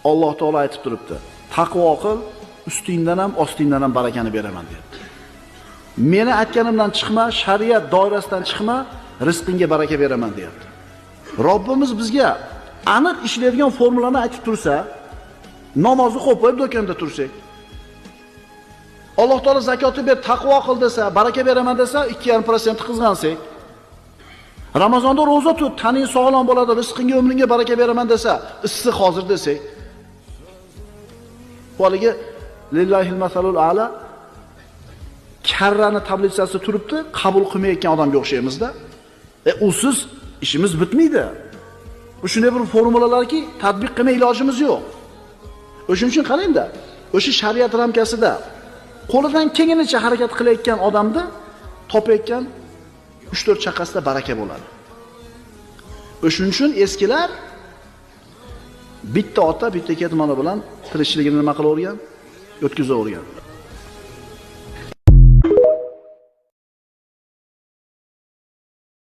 Alloh taolo aytib turibdi. Taqvo qil, ustingdan ham, ostingdan ham barakani beraman deyapti. Meni aytganimdan chiqma, shariat doirasidan chiqma, rizqingga baraka beraman deyapti. Robbimiz bizga aniq ishlaydigan formulani aytib tursa, namozni qo'yib do'konda tursak, Alloh taolo zakotni ber, taqvo qil desa, baraka beraman desa, 2,5% qizg'ansak, Ramazonda roza tut, taning sog'lom bo'ladi, rizqingga, umringga baraka beraman desa, issiq hozir desak, Qoliga lillahil masalul a'la karrani tablitsasi turibdi, qabul qilmayotgan odamga o'xshaymizda. Usiz ishimiz bitmaydi. Bu shunday bir formulalarki, tatbiq qilmay ilojimiz yo'q. O'shuning uchun qarangda, o'sha shariat ramkasida qo'lidan kelganicha harakat qilayotgan odamda topayotgan 3-4 chaqasida baraka bo'ladi. O'shuning uchun eskilar bitta ota, bitta ket mana bilan tirikchiligini nima qilavergan? O'tkazavergan.